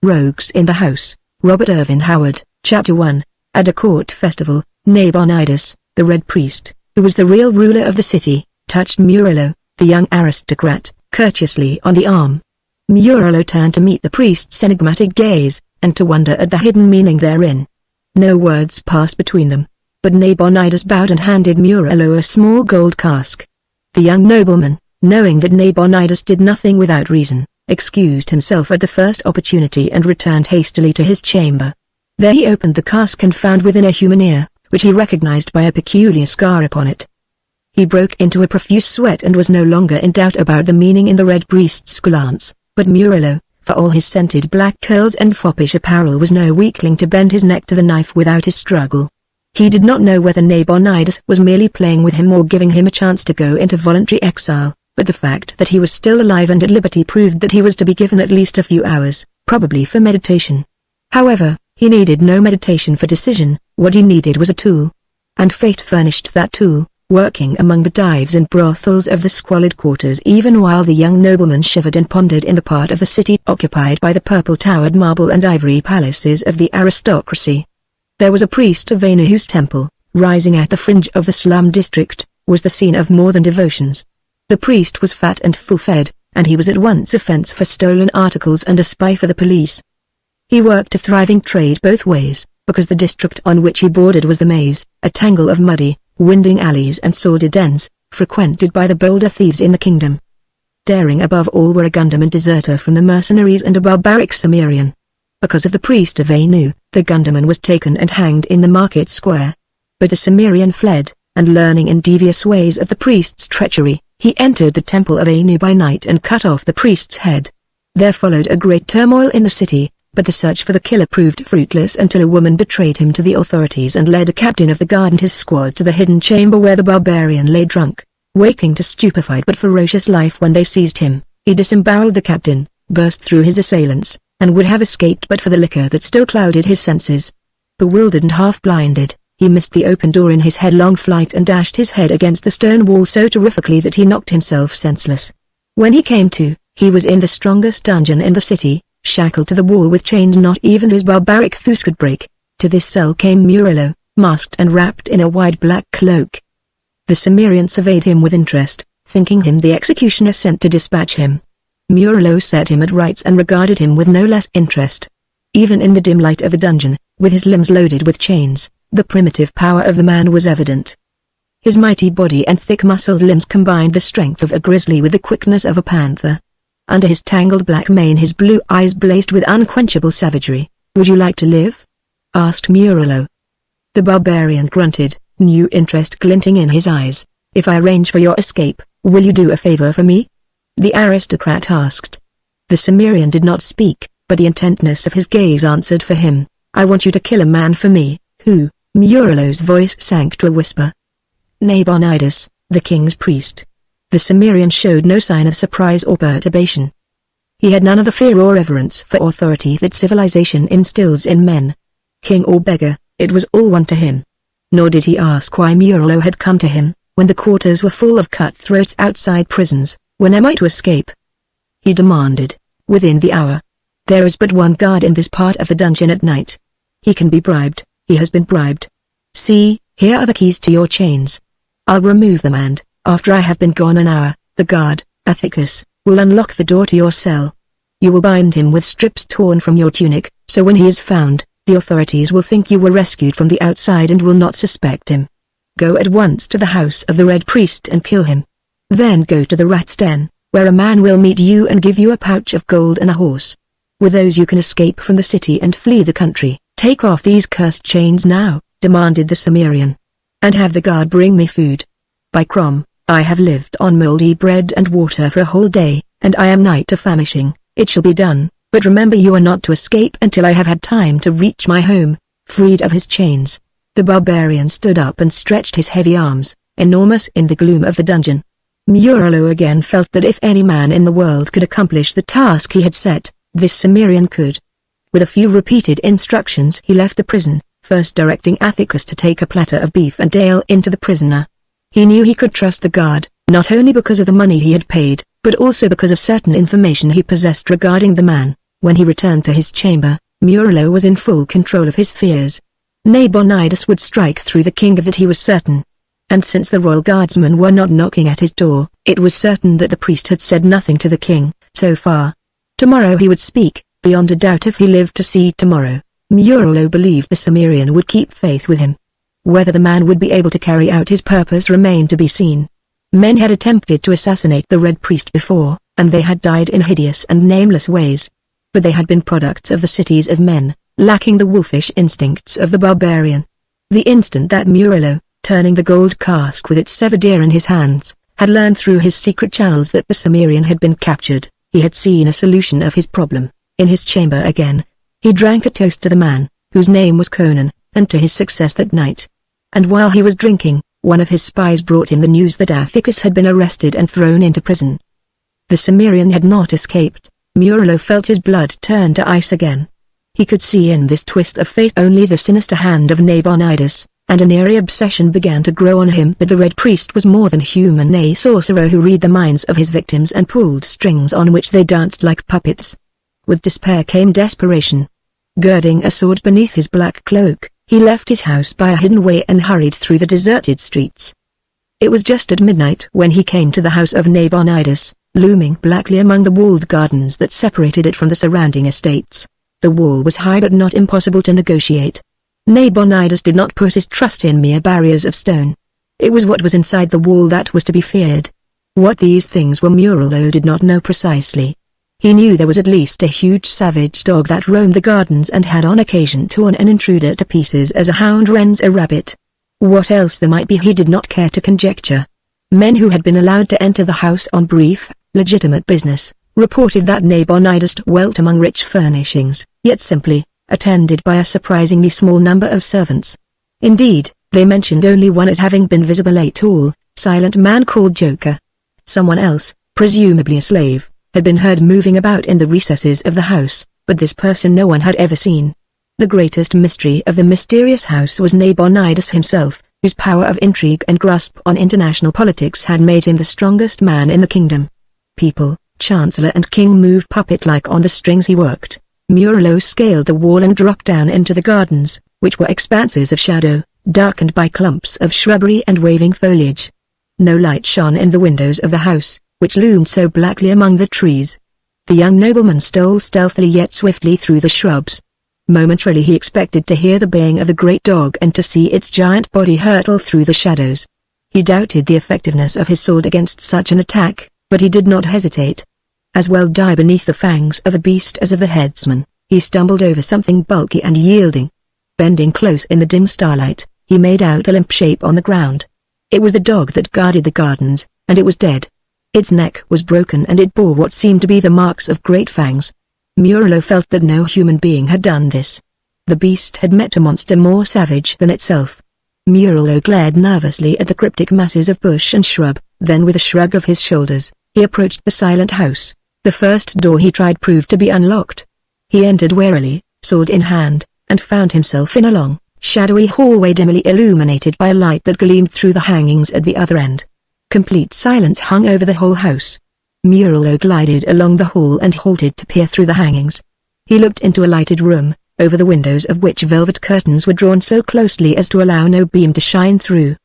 Rogues in the House, Robert Ervin Howard. Chapter 1. At a court festival, Nabonidus, the Red Priest, who was the real ruler of the city, touched Murillo, the young aristocrat, courteously on the arm. Murillo turned to meet the priest's enigmatic gaze, and to wonder at the hidden meaning therein. No words passed between them, but Nabonidus bowed and handed Murillo a small gold cask. The young nobleman, knowing that Nabonidus did nothing without reason, excused himself at the first opportunity and returned hastily to his chamber. There he opened the cask and found within a human ear, which he recognized by a peculiar scar upon it. He broke into a profuse sweat and was no longer in doubt about the meaning in the Red Priest's glance, but Murillo, for all his scented black curls and foppish apparel, was no weakling to bend his neck to the knife without a struggle. He did not know whether Nabonidus was merely playing with him or giving him a chance to go into voluntary exile, but the fact that he was still alive and at liberty proved that he was to be given at least a few hours, probably for meditation. However, he needed no meditation for decision. What he needed was a tool. And fate furnished that tool, working among the dives and brothels of the squalid quarters even while the young nobleman shivered and pondered in the part of the city occupied by the purple-towered marble and ivory palaces of the aristocracy. There was a priest of Anu whose temple, rising at the fringe of the slum district, was the scene of more than devotions. The priest was fat and full-fed, and he was at once a fence for stolen articles and a spy for the police. He worked a thriving trade both ways, because the district on which he bordered was the maze, a tangle of muddy, winding alleys and sordid dens, frequented by the bolder thieves in the kingdom. Daring above all were a gunderman deserter from the mercenaries and a barbaric Cimmerian. Because of the priest of Anu, the gunderman was taken and hanged in the market square. But the Cimmerian fled, and learning in devious ways of the priest's treachery, he entered the temple of Anu by night and cut off the priest's head. There followed a great turmoil in the city, but the search for the killer proved fruitless until a woman betrayed him to the authorities and led a captain of the guard and his squad to the hidden chamber where the barbarian lay drunk, waking to stupefied but ferocious life. When they seized him, he disemboweled the captain, burst through his assailants, and would have escaped but for the liquor that still clouded his senses. Bewildered and half-blinded, he missed the open door in his headlong flight and dashed his head against the stone wall so terrifically that he knocked himself senseless. When he came to, he was in the strongest dungeon in the city, shackled to the wall with chains not even his barbaric thews could break. To this cell came Murillo, masked and wrapped in a wide black cloak. The Cimmerian surveyed him with interest, thinking him the executioner sent to dispatch him. Murillo set him at rights and regarded him with no less interest. Even in the dim light of the dungeon, with his limbs loaded with chains, the primitive power of the man was evident. His mighty body and thick-muscled limbs combined the strength of a grizzly with the quickness of a panther. Under his tangled black mane his blue eyes blazed with unquenchable savagery. "Would you like to live?" asked Murillo. The barbarian grunted, new interest glinting in his eyes. "If I arrange for your escape, will you do a favor for me?" the aristocrat asked. The Cimmerian did not speak, but the intentness of his gaze answered for him. "I want you to kill a man for me." "Who?" Murillo's voice sank to a whisper. "Nabonidus, the king's priest." The Cimmerian showed no sign of surprise or perturbation. He had none of the fear or reverence for authority that civilization instills in men. King or beggar, it was all one to him. Nor did he ask why Murillo had come to him, when the quarters were full of cutthroats outside prisons. "When am I to escape?" he demanded. "Within the hour. There is but one guard in this part of the dungeon at night. He can be bribed. He has been bribed. See, here are the keys to your chains. I'll remove them and, after I have been gone an hour, the guard, Atticus, will unlock the door to your cell. You will bind him with strips torn from your tunic, so when he is found, the authorities will think you were rescued from the outside and will not suspect him. Go at once to the house of the Red Priest and kill him. Then go to the rat's den, where a man will meet you and give you a pouch of gold and a horse. With those you can escape from the city and flee the country. Take off these cursed chains now," demanded the Cimmerian. "And have the guard bring me food. By Crom, I have lived on moldy bread and water for a whole day, and I am nigh to famishing. It shall be done, but remember you are not to escape until I have had time to reach my home." Freed of his chains, the barbarian stood up and stretched his heavy arms, enormous in the gloom of the dungeon. Murillo again felt that if any man in the world could accomplish the task he had set, this Cimmerian could. With a few repeated instructions he left the prison, first directing Atticus to take a platter of beef and ale into the prisoner. He knew he could trust the guard, not only because of the money he had paid, but also because of certain information he possessed regarding the man. When he returned to his chamber, Murilo was in full control of his fears. Nabonidus would strike through the king, of that he was certain. And since the royal guardsmen were not knocking at his door, it was certain that the priest had said nothing to the king, so far. Tomorrow he would speak, beyond a doubt, if he lived to see tomorrow. Murilo believed the Cimmerian would keep faith with him. Whether the man would be able to carry out his purpose remained to be seen. Men had attempted to assassinate the Red Priest before, and they had died in hideous and nameless ways. But they had been products of the cities of men, lacking the wolfish instincts of the barbarian. The instant that Murilo, turning the gold cask with its severed ear in his hands, had learned through his secret channels that the Cimmerian had been captured, he had seen a solution of his problem. In his chamber again, he drank a toast to the man, whose name was Conan, and to his success that night. And while he was drinking, one of his spies brought him the news that Atticus had been arrested and thrown into prison. The Cimmerian had not escaped. Murilo felt his blood turn to ice again. He could see in this twist of fate only the sinister hand of Nabonidus, and an eerie obsession began to grow on him that the Red Priest was more than human, a sorcerer who read the minds of his victims and pulled strings on which they danced like puppets. With despair came desperation. Girding a sword beneath his black cloak, he left his house by a hidden way and hurried through the deserted streets. It was just at midnight when he came to the house of Nabonidus, looming blackly among the walled gardens that separated it from the surrounding estates. The wall was high but not impossible to negotiate. Nabonidus did not put his trust in mere barriers of stone. It was what was inside the wall that was to be feared. What these things were Murilo did not know precisely. He knew there was at least a huge savage dog that roamed the gardens and had on occasion torn an intruder to pieces as a hound rends a rabbit. What else there might be he did not care to conjecture. Men who had been allowed to enter the house on brief, legitimate business, reported that Nabonidus dwelt among rich furnishings, yet simply, attended by a surprisingly small number of servants. Indeed, they mentioned only one as having been visible, a tall, silent man called Joker. Someone else, presumably a slave, had been heard moving about in the recesses of the house, but this person no one had ever seen. The greatest mystery of the mysterious house was Nabonidus himself, whose power of intrigue and grasp on international politics had made him the strongest man in the kingdom. People, chancellor and king moved puppet-like on the strings he worked. Murilo scaled the wall and dropped down into the gardens, which were expanses of shadow, darkened by clumps of shrubbery and waving foliage. No light shone in the windows of the house, which loomed so blackly among the trees. The young nobleman stole stealthily yet swiftly through the shrubs. Momentarily he expected to hear the baying of the great dog and to see its giant body hurtle through the shadows. He doubted the effectiveness of his sword against such an attack, but he did not hesitate. As well die beneath the fangs of a beast as of the headsman, he stumbled over something bulky and yielding. Bending close in the dim starlight, he made out a limp shape on the ground. It was the dog that guarded the gardens, and it was dead. Its neck was broken and it bore what seemed to be the marks of great fangs. Murilo felt that no human being had done this. The beast had met a monster more savage than itself. Murilo glared nervously at the cryptic masses of bush and shrub, then with a shrug of his shoulders, he approached the silent house. The first door he tried proved to be unlocked. He entered warily, sword in hand, and found himself in a long, shadowy hallway dimly illuminated by a light that gleamed through the hangings at the other end. Complete silence hung over the whole house. Murilo glided along the hall and halted to peer through the hangings. He looked into a lighted room, over the windows of which velvet curtains were drawn so closely as to allow no beam to shine through.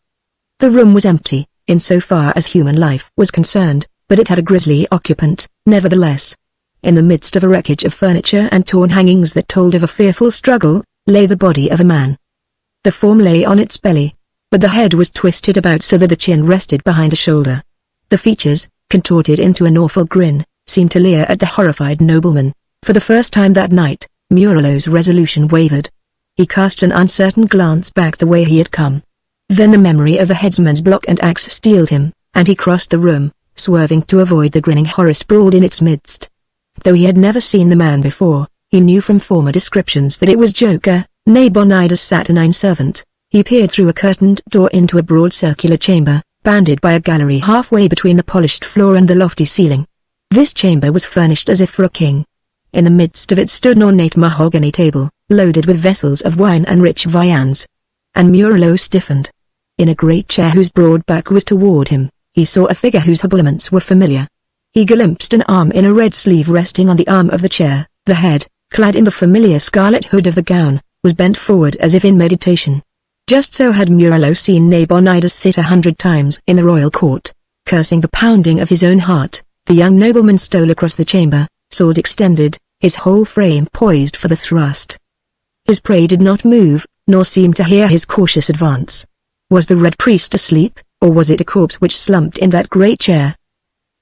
The room was empty, insofar as human life was concerned, but it had a grisly occupant, nevertheless. In the midst of a wreckage of furniture and torn hangings that told of a fearful struggle, lay the body of a man. The form lay on its belly, but the head was twisted about so that the chin rested behind a shoulder. The features, contorted into an awful grin, seemed to leer at the horrified nobleman. For the first time that night, Murilo's resolution wavered. He cast an uncertain glance back the way he had come. Then the memory of the headsman's block and axe steeled him, and he crossed the room, swerving to avoid the grinning horror sprawled in its midst. Though he had never seen the man before, he knew from former descriptions that it was Joker, Nabonidus' saturnine servant. He peered through a curtained door into a broad circular chamber, bounded by a gallery halfway between the polished floor and the lofty ceiling. This chamber was furnished as if for a king. In the midst of it stood an ornate mahogany table, loaded with vessels of wine and rich viands. And Murilo stiffened. In a great chair whose broad back was toward him, he saw a figure whose habiliments were familiar. He glimpsed an arm in a red sleeve resting on the arm of the chair, The head, clad in the familiar scarlet hood of the gown, was bent forward as if in meditation. Just so had Murilo seen Nabonidus sit 100 times in the royal court. Cursing the pounding of his own heart, the young nobleman stole across the chamber, sword extended, his whole frame poised for the thrust. His prey did not move, nor seem to hear his cautious advance. Was the Red Priest asleep, or was it a corpse which slumped in that great chair?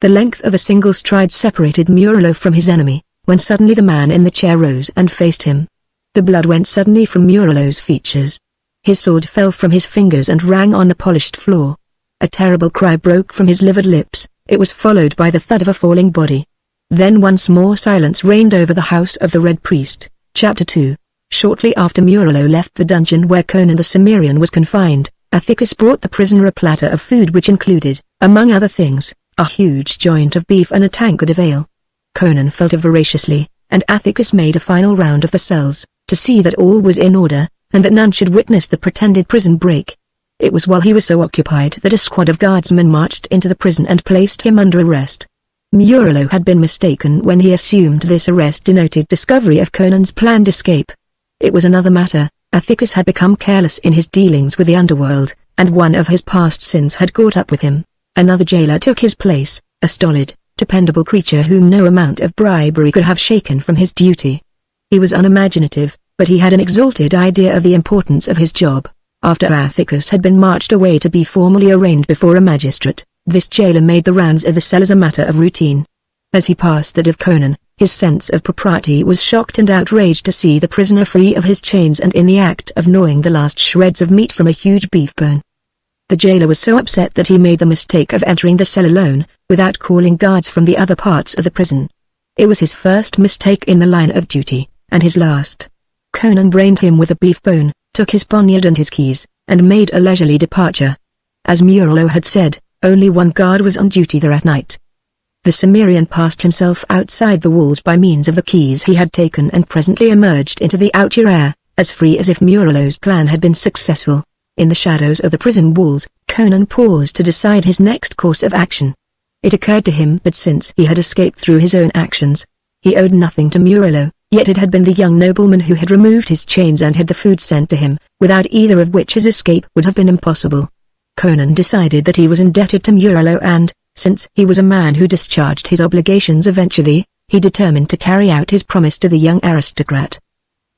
The length of a single stride separated Murilo from his enemy, when suddenly the man in the chair rose and faced him. The blood went suddenly from Murilo's features. His sword fell from his fingers and rang on the polished floor. A terrible cry broke from his livid lips, it was followed by the thud of a falling body. Then once more silence reigned over the house of the Red Priest. Chapter 2. Shortly after Murilo left the dungeon where Conan the Cimmerian was confined, Athicus brought the prisoner a platter of food which included, among other things, a huge joint of beef and a tankard of ale. Conan felt it voraciously, and Athicus made a final round of the cells, to see that all was in order, and that none should witness the pretended prison break. It was while he was so occupied that a squad of guardsmen marched into the prison and placed him under arrest. Murilo had been mistaken when he assumed this arrest denoted discovery of Conan's planned escape. It was another matter. Athicus had become careless in his dealings with the underworld, and one of his past sins had caught up with him. Another jailer took his place, a stolid, dependable creature whom no amount of bribery could have shaken from his duty. He was unimaginative, but he had an exalted idea of the importance of his job. After Athicus had been marched away to be formally arraigned before a magistrate, this jailer made the rounds of the cell as a matter of routine. As he passed that of Conan, his sense of propriety was shocked and outraged to see the prisoner free of his chains and in the act of gnawing the last shreds of meat from a huge beef bone. The jailer was so upset that he made the mistake of entering the cell alone, without calling guards from the other parts of the prison. It was his first mistake in the line of duty, and his last. Conan brained him with a beef bone, took his poniard and his keys, and made a leisurely departure. As Murilo had said, only one guard was on duty there at night. The Cimmerian passed himself outside the walls by means of the keys he had taken and presently emerged into the outer air, as free as if Murilo's plan had been successful. In the shadows of the prison walls, Conan paused to decide his next course of action. It occurred to him that since he had escaped through his own actions, he owed nothing to Murilo, yet it had been the young nobleman who had removed his chains and had the food sent to him, without either of which his escape would have been impossible. Conan decided that he was indebted to Murilo and, since he was a man who discharged his obligations eventually, he determined to carry out his promise to the young aristocrat.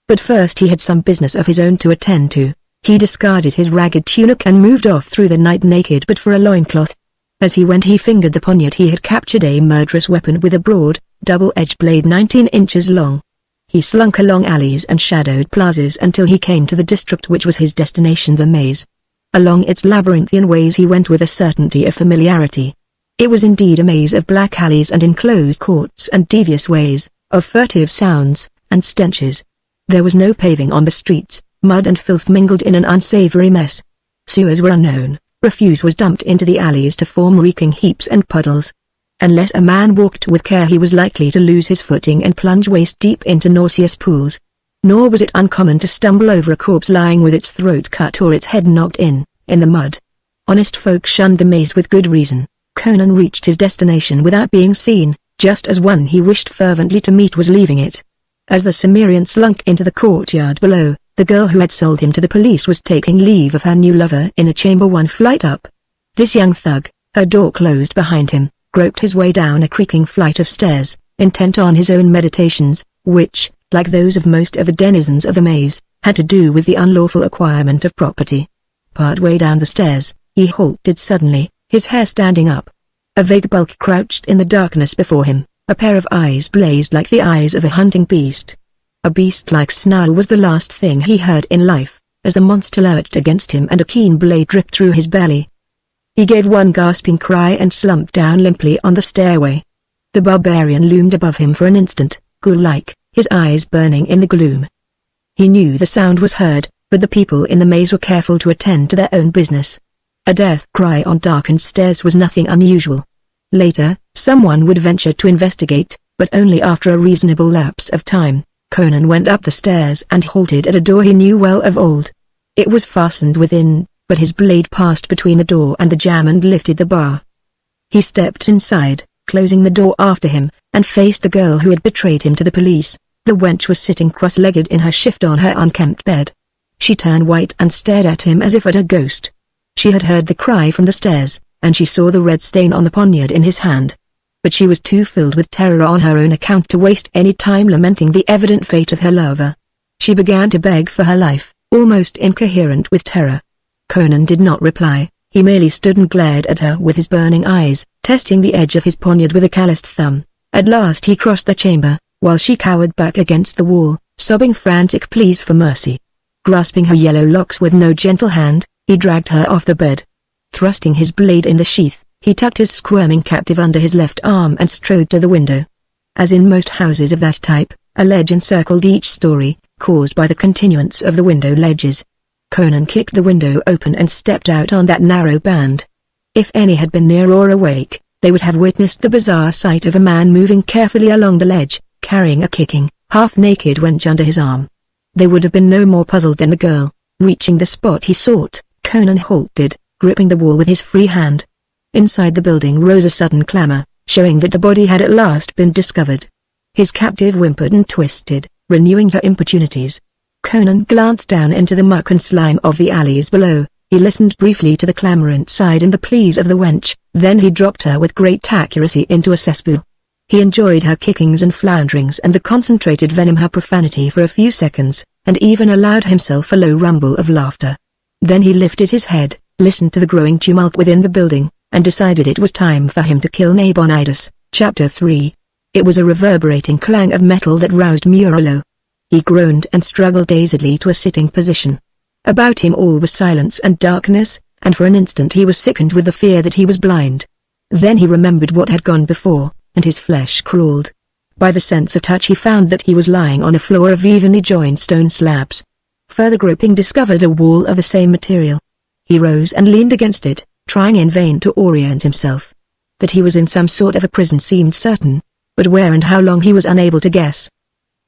But first he had some business of his own to attend to. He discarded his ragged tunic and moved off through the night naked but for a loincloth. As he went he fingered the poniard he had captured, a murderous weapon with a broad, double-edged blade 19 inches long. He slunk along alleys and shadowed plazas until he came to the district which was his destination, the maze. Along its labyrinthian ways he went with a certainty of familiarity. It was indeed a maze of black alleys and enclosed courts and devious ways, of furtive sounds, and stenches. There was no paving on the streets, mud and filth mingled in an unsavory mess. Sewers were unknown, refuse was dumped into the alleys to form reeking heaps and puddles. Unless a man walked with care he was likely to lose his footing and plunge waist-deep into nauseous pools. Nor was it uncommon to stumble over a corpse lying with its throat cut or its head knocked in the mud. Honest folk shunned the maze with good reason. Conan reached his destination without being seen, just as one he wished fervently to meet was leaving it. As the Cimmerian slunk into the courtyard below, the girl who had sold him to the police was taking leave of her new lover in a chamber 1 flight up. This young thug, her door closed behind him, groped his way down a creaking flight of stairs, intent on his own meditations, which, like those of most of the denizens of the maze, had to do with the unlawful acquirement of property. Part way down the stairs, he halted suddenly, his hair standing up. A vague bulk crouched in the darkness before him, a pair of eyes blazed like the eyes of a hunting beast. A beast-like snarl was the last thing he heard in life, as the monster lurched against him and a keen blade dripped through his belly. He gave one gasping cry and slumped down limply on the stairway. The barbarian loomed above him for an instant, ghoul-like, his eyes burning in the gloom. He knew the sound was heard, but the people in the maze were careful to attend to their own business. A death cry on darkened stairs was nothing unusual. Later, someone would venture to investigate, but only after a reasonable lapse of time. Conan went up the stairs and halted at a door he knew well of old. It was fastened within, but his blade passed between the door and the jamb and lifted the bar. He stepped inside, closing the door after him, and faced the girl who had betrayed him to the police. The wench was sitting cross-legged in her shift on her unkempt bed. She turned white and stared at him as if at a ghost. She had heard the cry from the stairs, and she saw the red stain on the poniard in his hand. But she was too filled with terror on her own account to waste any time lamenting the evident fate of her lover. She began to beg for her life, almost incoherent with terror. Conan did not reply, he merely stood and glared at her with his burning eyes, testing the edge of his poniard with a calloused thumb. At last he crossed the chamber, while she cowered back against the wall, sobbing frantic pleas for mercy. Grasping her yellow locks with no gentle hand, he dragged her off the bed. Thrusting his blade in the sheath, he tucked his squirming captive under his left arm and strode to the window. As in most houses of that type, a ledge encircled each story, caused by the continuance of the window ledges. Conan kicked the window open and stepped out on that narrow band. If any had been near or awake, they would have witnessed the bizarre sight of a man moving carefully along the ledge, carrying a kicking, half-naked wench under his arm. They would have been no more puzzled than the girl. Reaching the spot he sought, Conan halted, gripping the wall with his free hand. Inside the building rose a sudden clamor, showing that the body had at last been discovered. His captive whimpered and twisted, renewing her importunities. Conan glanced down into the muck and slime of the alleys below. He listened briefly to the clamor inside and the pleas of the wench, then he dropped her with great accuracy into a cesspool. He enjoyed her kickings and flounderings and the concentrated venom her profanity for a few seconds, and even allowed himself a low rumble of laughter. Then he lifted his head, listened to the growing tumult within the building, and decided it was time for him to kill Nabonidus. Chapter 3. It was a reverberating clang of metal that roused Murilo. He groaned and struggled dazedly to a sitting position. About him all was silence and darkness, and for an instant he was sickened with the fear that he was blind. Then he remembered what had gone before, and his flesh crawled. By the sense of touch he found that he was lying on a floor of evenly joined stone slabs. Further groping discovered a wall of the same material. He rose and leaned against it, trying in vain to orient himself. That he was in some sort of a prison seemed certain, but where and how long he was unable to guess.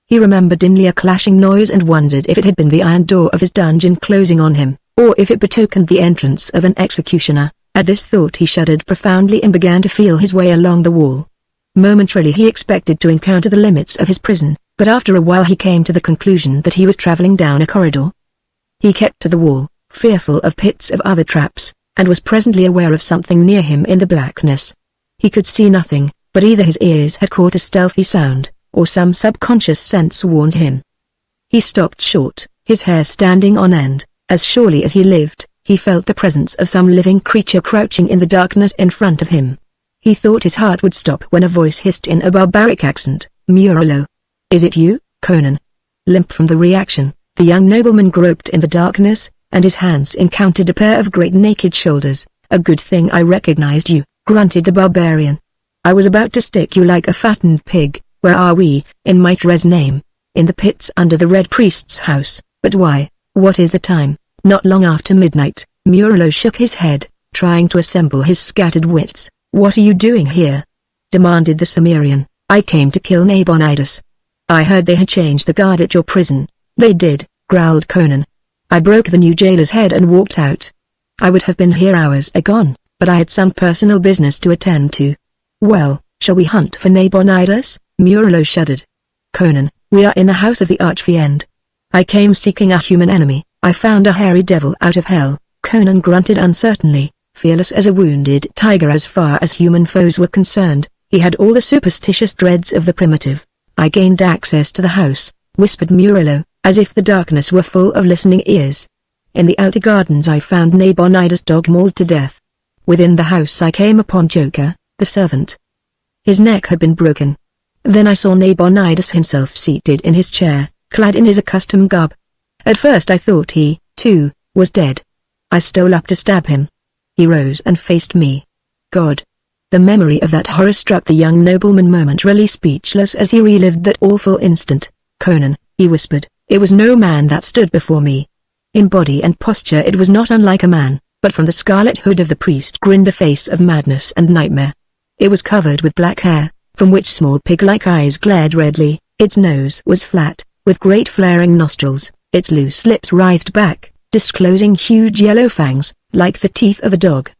He remembered dimly a clashing noise and wondered if it had been the iron door of his dungeon closing on him, or if it betokened the entrance of an executioner. At this thought he shuddered profoundly and began to feel his way along the wall. Momentarily he expected to encounter the limits of his prison, but after a while he came to the conclusion that he was traveling down a corridor. He kept to the wall, fearful of pits of other traps, and was presently aware of something near him in the blackness. He could see nothing, but either his ears had caught a stealthy sound, or some subconscious sense warned him. He stopped short, his hair standing on end. As surely as he lived, he felt the presence of some living creature crouching in the darkness in front of him. He thought his heart would stop when a voice hissed in a barbaric accent, "Murilo. Is it you, Conan?" Limp from the reaction, the young nobleman groped in the darkness, and his hands encountered a pair of great naked shoulders. "A good thing I recognized you," grunted the barbarian. "I was about to stick you like a fattened pig. Where are we, in Maitrez's name?" "In the pits under the Red Priest's house." "But why? What is the time?" "Not long after midnight." Murilo shook his head, trying to assemble his scattered wits. "What are you doing here?" demanded the Cimmerian. "I came to kill Nabonidus." "I heard they had changed the guard at your prison." "They did," growled Conan. "I broke the new jailer's head and walked out. I would have been here hours agone, but I had some personal business to attend to." "Well, shall we hunt for Nabonidus?" Murilo shuddered. "Conan, we are in the house of the Archfiend. I came seeking a human enemy. I found a hairy devil out of hell." Conan grunted uncertainly, fearless as a wounded tiger as far as human foes were concerned. He had all the superstitious dreads of the primitive. "I gained access to the house," whispered Murilo, as if the darkness were full of listening ears. "In the outer gardens I found Nabonidus' dog mauled to death. Within the house I came upon Joker, the servant. His neck had been broken. Then I saw Nabonidus himself seated in his chair, clad in his accustomed garb. At first I thought he, too, was dead. I stole up to stab him. He rose and faced me. God!" The memory of that horror struck the young nobleman momentarily speechless as he relived that awful instant. "Conan," he whispered, "it was no man that stood before me. In body and posture it was not unlike a man, but from the scarlet hood of the priest grinned a face of madness and nightmare. It was covered with black hair, from which small pig-like eyes glared redly. Its nose was flat, with great flaring nostrils. Its loose lips writhed back, disclosing huge yellow fangs, like the teeth of a dog.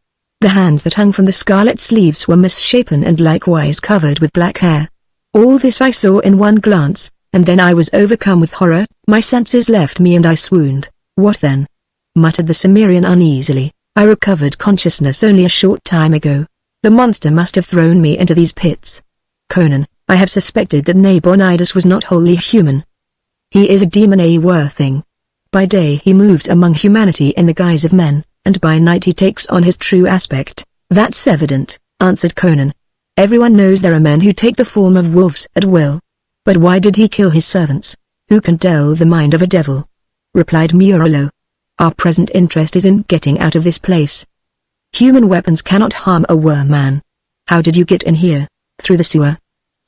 The hands that hung from the scarlet sleeves were misshapen and likewise covered with black hair. All this I saw in one glance, and then I was overcome with horror. My senses left me and I swooned. What then? Muttered the Cimmerian uneasily. I recovered consciousness only a short time ago. The monster must have thrown me into these pits. Conan, I have suspected that Nabonidus was not wholly human. He is a demon, a were-thing. By day he moves among humanity in the guise of men, and by night he takes on his true aspect. That's evident, answered Conan. Everyone knows there are men who take the form of wolves at will. But why did he kill his servants? Who can delve the mind of a devil? Replied Murilo. Our present interest is in getting out of this place. Human weapons cannot harm a were-man. How did you get in here? Through the sewer?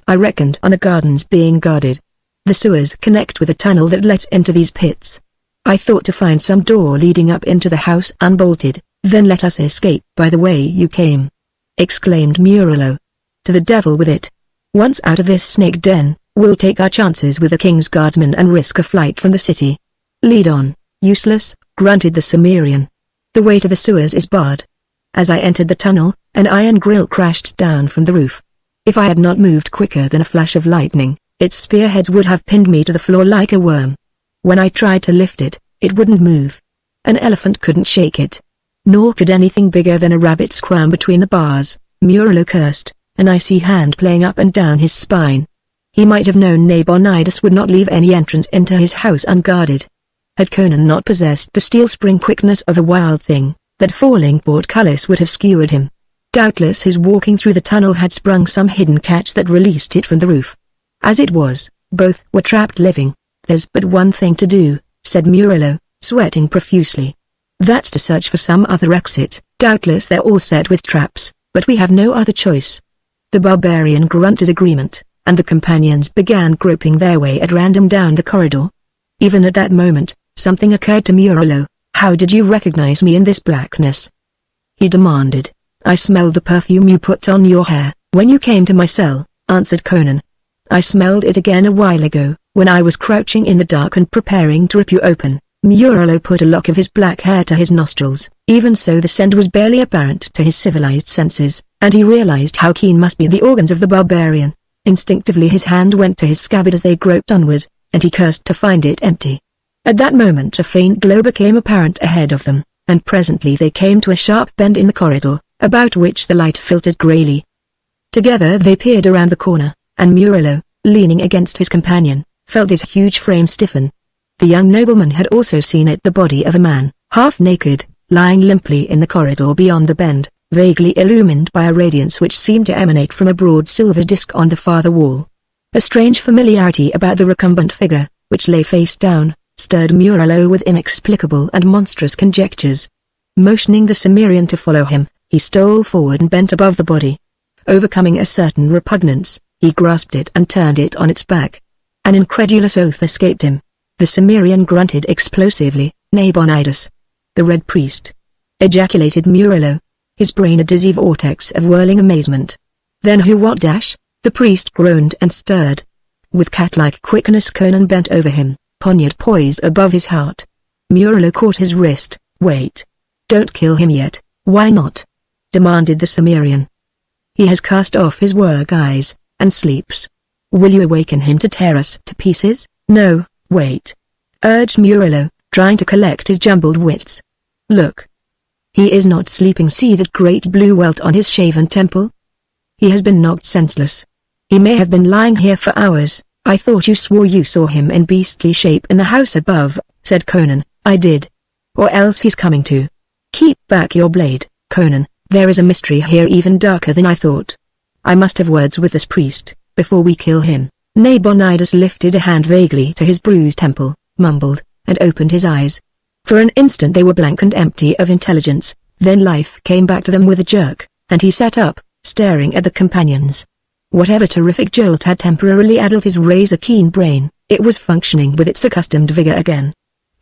I reckoned on the gardens being guarded. The sewers connect with a tunnel that led into these pits. I thought to find some door leading up into the house unbolted, then let us escape by the way you came. Exclaimed Murilo. To the devil with it. Once out of this snake den, we'll take our chances with the king's guardsmen and risk a flight from the city. Lead on, useless, grunted the Cimmerian. The way to the sewers is barred. As I entered the tunnel, an iron grill crashed down from the roof. If I had not moved quicker than a flash of lightning, its spearheads would have pinned me to the floor like a worm. When I tried to lift it, it wouldn't move. An elephant couldn't shake it. Nor could anything bigger than a rabbit squirm between the bars. Murilo cursed, an icy hand playing up and down his spine. He might have known Nabonidus would not leave any entrance into his house unguarded. Had Conan not possessed the steel spring quickness of a wild thing, that falling portcullis would have skewered him. Doubtless his walking through the tunnel had sprung some hidden catch that released it from the roof. As it was, both were trapped living. There's but one thing to do, said Murilo, sweating profusely. That's to search for some other exit. Doubtless they're all set with traps, but we have no other choice. The barbarian grunted agreement, and the companions began groping their way at random down the corridor. Even at that moment, something occurred to Murilo. How did you recognize me in this blackness? He demanded. I smelled the perfume you put on your hair, when you came to my cell, answered Conan. I smelled it again a while ago, when I was crouching in the dark and preparing to rip you open. Murilo put a lock of his black hair to his nostrils. Even so, the scent was barely apparent to his civilized senses, and he realized how keen must be the organs of the barbarian. Instinctively his hand went to his scabbard as they groped onward, and he cursed to find it empty. At that moment a faint glow became apparent ahead of them, and presently they came to a sharp bend in the corridor, about which the light filtered grayly. Together they peered around the corner, and Murilo, leaning against his companion, felt his huge frame stiffen. The young nobleman had also seen it, the body of a man, half naked, lying limply in the corridor beyond the bend, vaguely illumined by a radiance which seemed to emanate from a broad silver disc on the farther wall. A strange familiarity about the recumbent figure, which lay face down, stirred Murilo with inexplicable and monstrous conjectures. Motioning the Cimmerian to follow him, he stole forward and bent above the body. Overcoming a certain repugnance, he grasped it and turned it on its back. An incredulous oath escaped him. The Cimmerian grunted explosively. Nabonidus, the Red Priest, ejaculated Murilo, his brain a dizzy vortex of whirling amazement. Then who, what dash? The priest groaned and stirred. With cat-like quickness Conan bent over him, poniard poised above his heart. Murilo caught his wrist. Wait. Don't kill him yet. Why not? Demanded the Cimmerian. He has cast off his work eyes, and sleeps. Will you awaken him to tear us to pieces? No, wait. Urged Murilo, trying to collect his jumbled wits. Look. He is not sleeping. See that great blue welt on his shaven temple? He has been knocked senseless. He may have been lying here for hours. I thought you swore you saw him in beastly shape in the house above, said Conan. I did. Or else he's coming to. Keep back your blade, Conan. There is a mystery here even darker than I thought. I must have words with this priest, before we kill him. Nabonidus lifted a hand vaguely to his bruised temple, mumbled, and opened his eyes. For an instant they were blank and empty of intelligence, then life came back to them with a jerk, and he sat up, staring at the companions. Whatever terrific jolt had temporarily addled his razor-keen brain, it was functioning with its accustomed vigor again.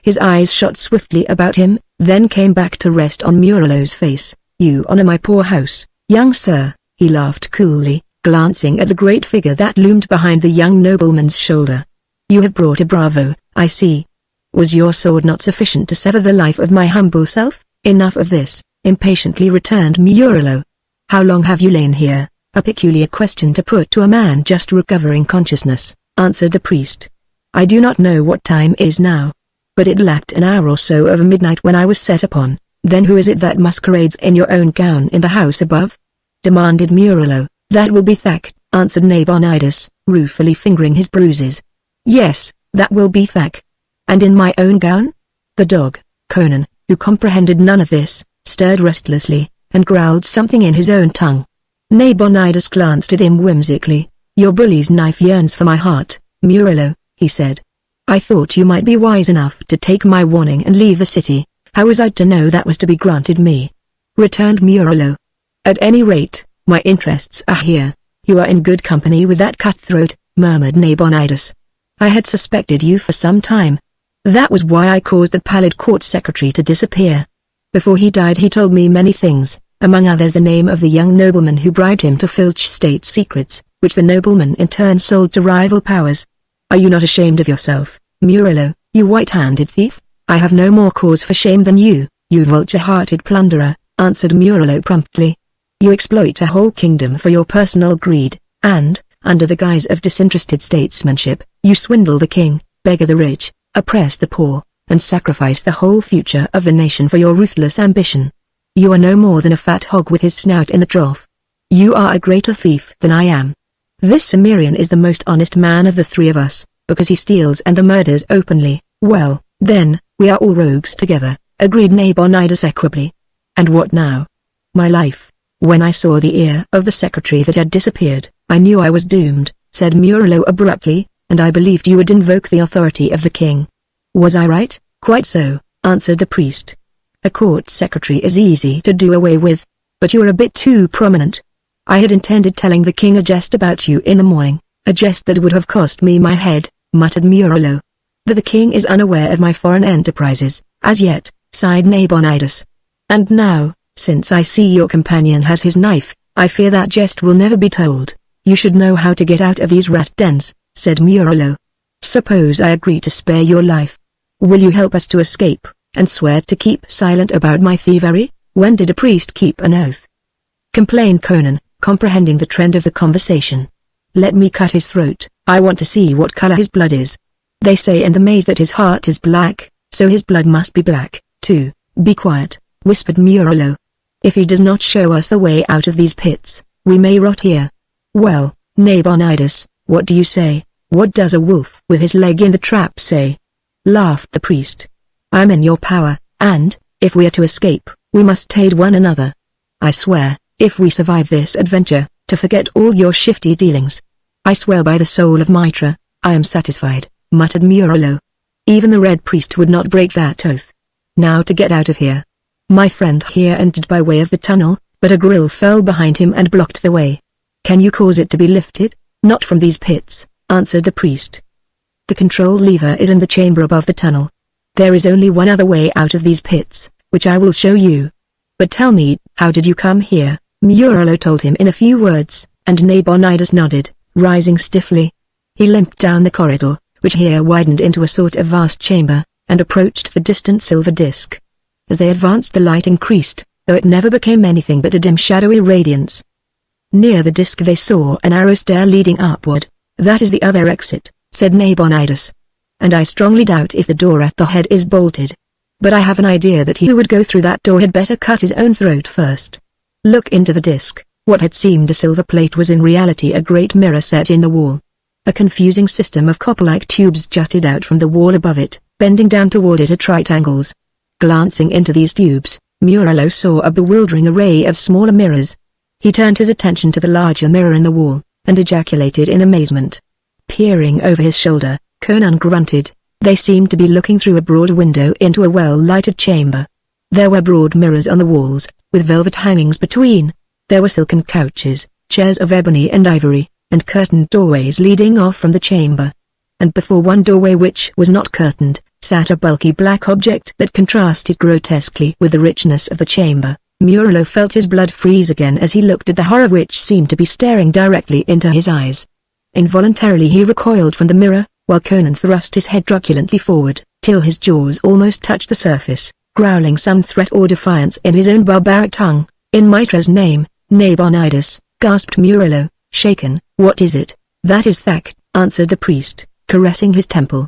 His eyes shot swiftly about him, then came back to rest on Murilo's face. You honor my poor house, young sir, he laughed coolly, glancing at the great figure that loomed behind the young nobleman's shoulder. You have brought a bravo, I see. Was your sword not sufficient to sever the life of my humble self? Enough of this, impatiently returned Murilo. How long have you lain here? A peculiar question to put to a man just recovering consciousness. answered the priest. I do not know what time is now, but it lacked an hour or so of midnight when I was set upon. Then who is it that masquerades in your own gown in the house above? Demanded Murilo. That will be Thak, answered Nabonidus, ruefully fingering his bruises. Yes, that will be Thak. And in my own gown? The dog, Conan, who comprehended none of this, stirred restlessly, and growled something in his own tongue. Nabonidus glanced at him whimsically. Your bully's knife yearns for my heart, Murilo, he said. I thought you might be wise enough to take my warning and leave the city. How was I to know that was to be granted me? Returned Murilo. At any rate, my interests are here. You are in good company with that cutthroat, murmured Nabonidus. I had suspected you for some time. That was why I caused the pallid court secretary to disappear. Before he died he told me many things, among others the name of the young nobleman who bribed him to filch state secrets, which the nobleman in turn sold to rival powers. Are you not ashamed of yourself, Murilo, you white-handed thief? I have no more cause for shame than you vulture-hearted plunderer, answered Murilo promptly. You exploit a whole kingdom for your personal greed, and, under the guise of disinterested statesmanship, you swindle the king, beggar the rich, oppress the poor, and sacrifice the whole future of the nation for your ruthless ambition. You are no more than a fat hog with his snout in the trough. You are a greater thief than I am. This Cimmerian is the most honest man of the three of us, because he steals and murders openly. Well, then, we are all rogues together, agreed Nabonidus equably. And what now? My life. When I saw the ear of the secretary that had disappeared, I knew I was doomed, said Murilo abruptly, and I believed you would invoke the authority of the king. Was I right? Quite so, answered the priest. A court secretary is easy to do away with, but you are a bit too prominent. I had intended telling the king a jest about you in the morning, a jest that would have cost me my head, muttered Murilo. The king is unaware of my foreign enterprises, as yet, sighed Nabonidus. And now, since I see your companion has his knife, I fear that jest will never be told. You should know how to get out of these rat dens, said Murilo. Suppose I agree to spare your life. Will you help us to escape, and swear to keep silent about my thievery? When did a priest keep an oath? Complained Conan, comprehending the trend of the conversation. Let me cut his throat, I want to see what color his blood is. They say in the maze that his heart is black, so his blood must be black, too. Be quiet, whispered Murilo. If he does not show us the way out of these pits, we may rot here. Well, Nabonidus, what do you say? What does a wolf with his leg in the trap say? Laughed the priest. I'm in your power, and, if we are to escape, we must aid one another. I swear, if we survive this adventure, to forget all your shifty dealings. I swear by the soul of Mitra, I am satisfied, muttered Murilo. Even the Red Priest would not break that oath. Now to get out of here. My friend here entered by way of the tunnel, but a grill fell behind him and blocked the way. Can you cause it to be lifted? Not from these pits, answered the priest. The control lever is in the chamber above the tunnel. There is only one other way out of these pits, which I will show you. But tell me, how did you come here? Murilo told him in a few words, and Nabonidus nodded, rising stiffly. He limped down the corridor, which here widened into a sort of vast chamber, and approached the distant silver disk. As they advanced the light increased, though it never became anything but a dim shadowy radiance. Near the disk they saw an arrow stair leading upward. That is the other exit, said Nabonidus. And I strongly doubt if the door at the head is bolted. But I have an idea that he who would go through that door had better cut his own throat first. Look into the disk. What had seemed a silver plate was in reality a great mirror set in the wall. A confusing system of copper-like tubes jutted out from the wall above it, bending down toward it at right angles. Glancing into these tubes, Murilo saw a bewildering array of smaller mirrors. He turned his attention to the larger mirror in the wall, and ejaculated in amazement. Peering over his shoulder, Conan grunted. They seemed to be looking through a broad window into a well-lighted chamber. There were broad mirrors on the walls, with velvet hangings between. There were silken couches, chairs of ebony and ivory, and curtained doorways leading off from the chamber. And before one doorway which was not curtained, sat a bulky black object that contrasted grotesquely with the richness of the chamber. Murilo felt his blood freeze again as he looked at the horror which seemed to be staring directly into his eyes. Involuntarily he recoiled from the mirror, while Conan thrust his head truculently forward, till his jaws almost touched the surface, growling some threat or defiance in his own barbaric tongue. In Mitra's name, Nabonidus, gasped Murilo, shaken. What is it? That is Thak, answered the priest, caressing his temple.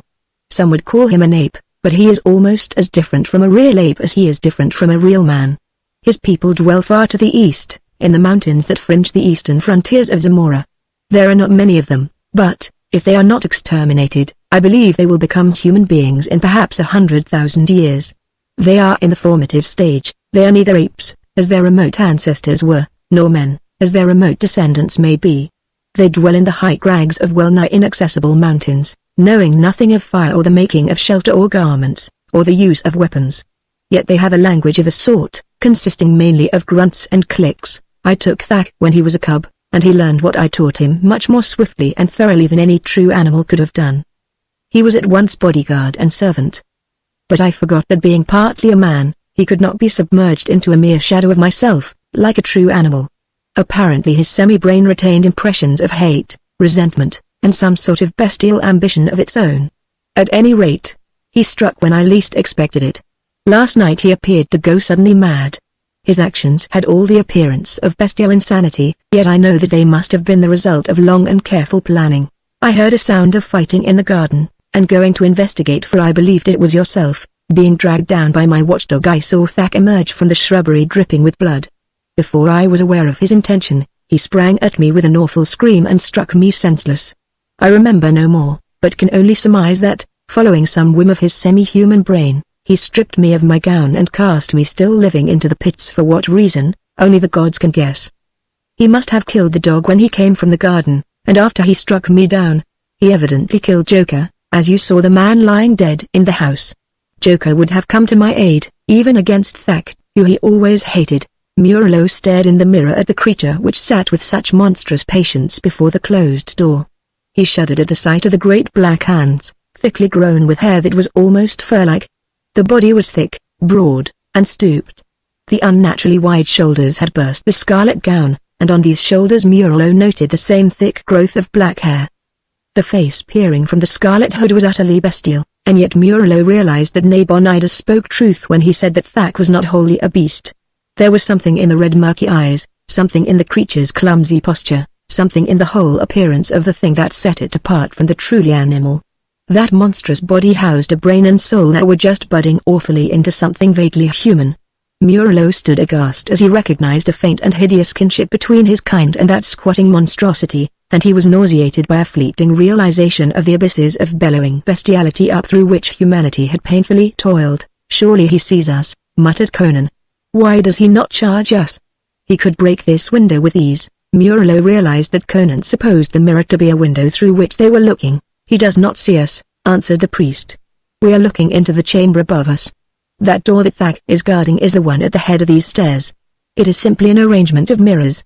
Some would call him an ape, but he is almost as different from a real ape as he is different from a real man. His people dwell far to the east, in the mountains that fringe the eastern frontiers of Zamora. There are not many of them, but, if they are not exterminated, I believe they will become human beings in perhaps 100,000 years. They are in the formative stage. They are neither apes, as their remote ancestors were, nor men, as their remote descendants may be. They dwell in the high crags of well-nigh inaccessible mountains, knowing nothing of fire or the making of shelter or garments, or the use of weapons. Yet they have a language of a sort, consisting mainly of grunts and clicks. I took Thak when he was a cub, and he learned what I taught him much more swiftly and thoroughly than any true animal could have done. He was at once bodyguard and servant. But I forgot that being partly a man, he could not be submerged into a mere shadow of myself, like a true animal. Apparently his semi-brain retained impressions of hate, resentment, and some sort of bestial ambition of its own. At any rate, he struck when I least expected it. Last night he appeared to go suddenly mad. His actions had all the appearance of bestial insanity, yet I know that they must have been the result of long and careful planning. I heard a sound of fighting in the garden, and going to investigate, for I believed it was yourself, being dragged down by my watchdog, I saw Thak emerge from the shrubbery dripping with blood. Before I was aware of his intention, he sprang at me with an awful scream and struck me senseless. I remember no more, but can only surmise that, following some whim of his semi-human brain, he stripped me of my gown and cast me still living into the pits. For what reason, only the gods can guess. He must have killed the dog when he came from the garden, and after he struck me down, he evidently killed Joker, as you saw the man lying dead in the house. Joker would have come to my aid, even against Thak, who he always hated. Murilo stared in the mirror at the creature which sat with such monstrous patience before the closed door. He shuddered at the sight of the great black hands, thickly grown with hair that was almost fur-like. The body was thick, broad, and stooped. The unnaturally wide shoulders had burst the scarlet gown, and on these shoulders Murilo noted the same thick growth of black hair. The face peering from the scarlet hood was utterly bestial, and yet Murilo realized that Nabonidus spoke truth when he said that Thak was not wholly a beast. There was something in the red murky eyes, something in the creature's clumsy posture, something in the whole appearance of the thing that set it apart from the truly animal. That monstrous body housed a brain and soul that were just budding awfully into something vaguely human. Murilo stood aghast as he recognized a faint and hideous kinship between his kind and that squatting monstrosity, and he was nauseated by a fleeting realization of the abysses of bellowing bestiality up through which humanity had painfully toiled. "Surely he sees us," muttered Conan. "Why does he not charge us? He could break this window with ease." Murilo realized that Conan supposed the mirror to be a window through which they were looking. "He does not see us," answered the priest. "We are looking into the chamber above us. That door that Thak is guarding is the one at the head of these stairs. It is simply an arrangement of mirrors.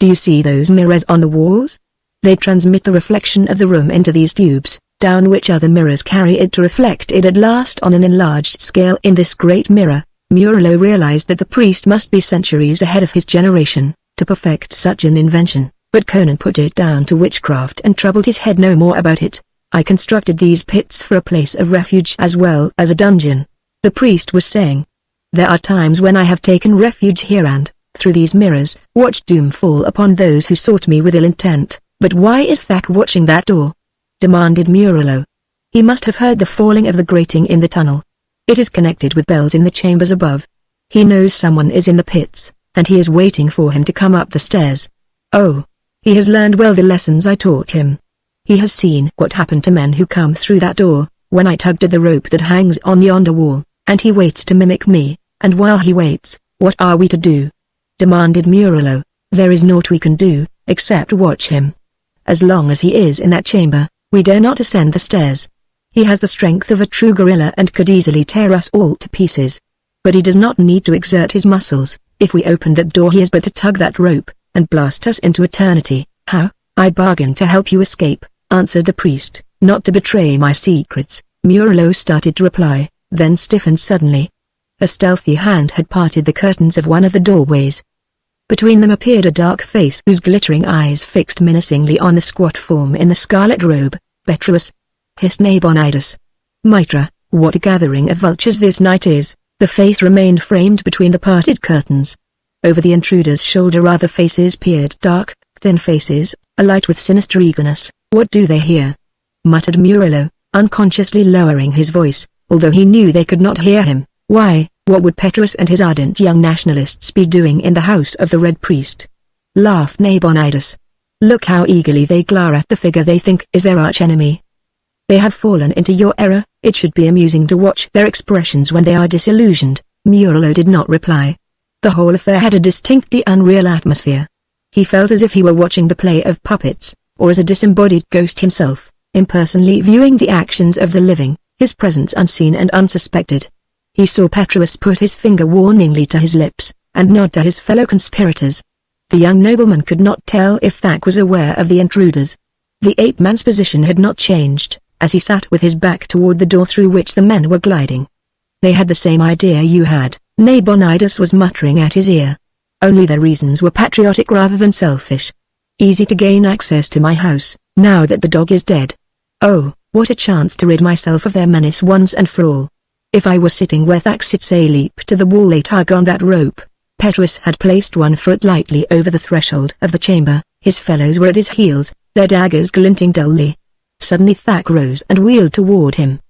Do you see those mirrors on the walls? They transmit the reflection of the room into these tubes, down which other mirrors carry it to reflect it at last on an enlarged scale in this great mirror." Murilo realized that the priest must be centuries ahead of his generation, to perfect such an invention, but Conan put it down to witchcraft and troubled his head no more about it. "I constructed these pits for a place of refuge as well as a dungeon," the priest was saying. "There are times when I have taken refuge here and, through these mirrors, watched doom fall upon those who sought me with ill intent." "But why is Thak watching that door?" demanded Murilo. "He must have heard the falling of the grating in the tunnel. It is connected with bells in the chambers above. He knows someone is in the pits, and he is waiting for him to come up the stairs. Oh, he has learned well the lessons I taught him. He has seen what happened to men who come through that door, when I tugged at the rope that hangs on yonder wall, and he waits to mimic me, and while he waits, what are we to do?" demanded Murilo. "There is naught we can do, except watch him. As long as he is in that chamber, we dare not ascend the stairs. He has the strength of a true gorilla and could easily tear us all to pieces. But he does not need to exert his muscles. If we open that door he is but to tug that rope, and blast us into eternity." "How? I bargained to help you escape," answered the priest. "Not to betray my secrets," Murilo started to reply, then stiffened suddenly. A stealthy hand had parted the curtains of one of the doorways. Between them appeared a dark face whose glittering eyes fixed menacingly on the squat form in the scarlet robe. "Petrus," hissed Nabonidus. "Mitra, what a gathering of vultures this night is." The face remained framed between the parted curtains. Over the intruder's shoulder other faces peered, dark, thin faces, alight with sinister eagerness, "What do they hear?" muttered Murillo, unconsciously lowering his voice, although he knew they could not hear him. Why, what would Petrus and his ardent young nationalists be doing in the house of the Red Priest? Laughed Nabonidus. Look how eagerly they glare at the figure they think is their archenemy. They have fallen into your error. It should be amusing to watch their expressions when they are disillusioned. Murillo did not reply. The whole affair had a distinctly unreal atmosphere. He felt as if he were watching the play of puppets, or as a disembodied ghost himself, impersonally viewing the actions of the living, his presence unseen and unsuspected. He saw Petrus put his finger warningly to his lips, and nod to his fellow conspirators. The young nobleman could not tell if Thak was aware of the intruders. The ape-man's position had not changed, as he sat with his back toward the door through which the men were gliding. "They had the same idea you had," Nabonidus was muttering at his ear. "Only their reasons were patriotic rather than selfish. Easy to gain access to my house, now that the dog is dead. Oh, what a chance to rid myself of their menace once and for all. If I were sitting where Thak sits, a leap to the wall, a tug on that rope." Petrus had placed one foot lightly over the threshold of the chamber. His fellows were at his heels, their daggers glinting dully. Suddenly Thak rose and wheeled toward him.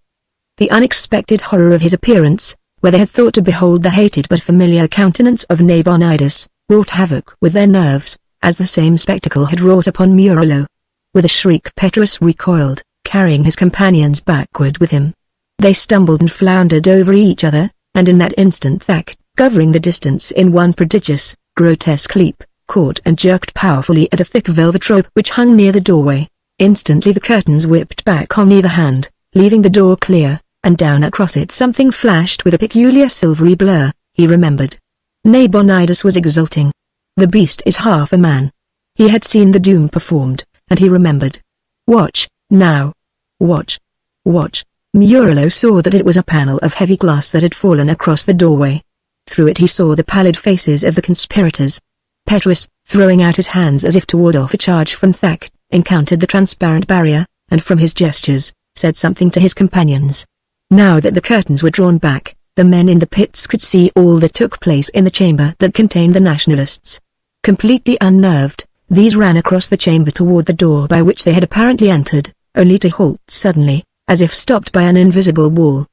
The unexpected horror of his appearance, where they had thought to behold the hated but familiar countenance of Nabonidus, wrought havoc with their nerves, as the same spectacle had wrought upon Murillo. With a shriek Petrus recoiled, carrying his companions backward with him. They stumbled and floundered over each other, and in that instant Thak, covering the distance in one prodigious, grotesque leap, caught and jerked powerfully at a thick velvet rope which hung near the doorway. Instantly the curtains whipped back on either hand, leaving the door clear, and down across it something flashed with a peculiar silvery blur. He remembered. Nabonidus was exulting. The beast is half a man. He had seen the doom performed, and he remembered. Watch, now. Watch. Watch. Murillo saw that it was a panel of heavy glass that had fallen across the doorway. Through it he saw the pallid faces of the conspirators. Petrus, throwing out his hands as if to ward off a charge from Thak, encountered the transparent barrier, and from his gestures, said something to his companions. Now that the curtains were drawn back, the men in the pits could see all that took place in the chamber that contained the nationalists. Completely unnerved, these ran across the chamber toward the door by which they had apparently entered, only to halt suddenly, as if stopped by an invisible wall.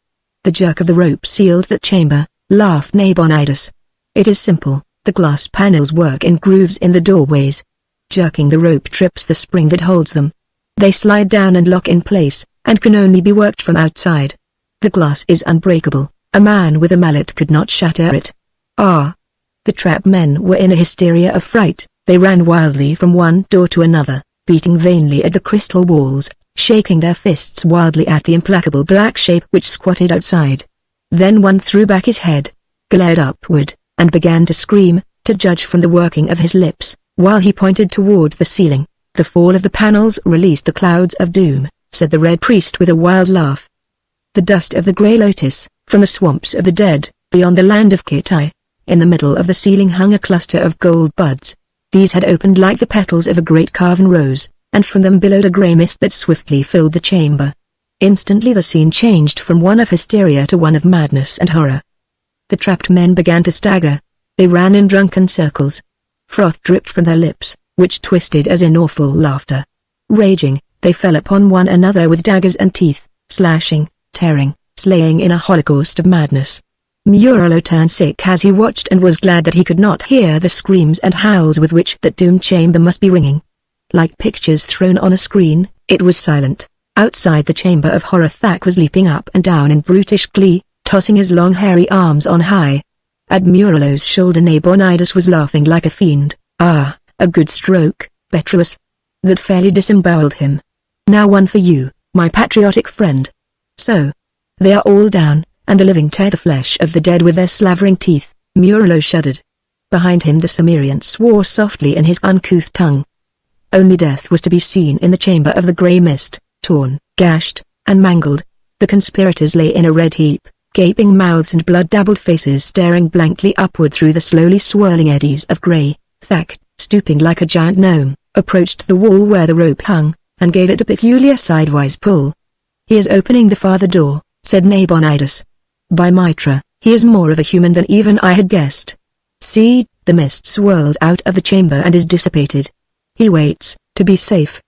The jerk of the rope sealed that chamber, laughed Nabonidus. It is simple, the glass panels work in grooves in the doorways. Jerking the rope trips the spring that holds them. They slide down and lock in place, and can only be worked from outside. The glass is unbreakable, a man with a mallet could not shatter it. Ah! The trap men were in a hysteria of fright. They ran wildly from one door to another, beating vainly at the crystal walls, shaking their fists wildly at the implacable black shape which squatted outside. Then one threw back his head, glared upward, and began to scream, to judge from the working of his lips, while he pointed toward the ceiling. "The fall of the panels released the clouds of doom," said the Red Priest with a wild laugh. "The dust of the grey lotus, from the swamps of the dead, beyond the land of Kitai." In the middle of the ceiling hung a cluster of gold buds. These had opened like the petals of a great carven rose, and from them billowed a grey mist that swiftly filled the chamber. Instantly the scene changed from one of hysteria to one of madness and horror. The trapped men began to stagger. They ran in drunken circles. Froth dripped from their lips, which twisted as in awful laughter. Raging, they fell upon one another with daggers and teeth, slashing, tearing, slaying in a holocaust of madness. Murillo turned sick as he watched and was glad that he could not hear the screams and howls with which that doomed chamber must be ringing. Like pictures thrown on a screen, it was silent. Outside the chamber of horror Thak was leaping up and down in brutish glee, tossing his long hairy arms on high. At Murillo's shoulder Nabonidus was laughing like a fiend. "Ah, a good stroke, Petrus. That fairly disemboweled him. Now one for you, my patriotic friend." So. They are all down, and the living tear the flesh of the dead with their slavering teeth. Murillo shuddered. Behind him the Cimmerian swore softly in his uncouth tongue. Only death was to be seen in the chamber of the grey mist, torn, gashed, and mangled. The conspirators lay in a red heap, gaping mouths and blood-dabbled faces staring blankly upward through the slowly swirling eddies of grey. Thak, stooping like a giant gnome, approached the wall where the rope hung, and gave it a peculiar sidewise pull. "He is opening the farther door," said Nabonidus. "By Mitra, he is more of a human than even I had guessed. See, the mist swirls out of the chamber and is dissipated. He waits, to be safe."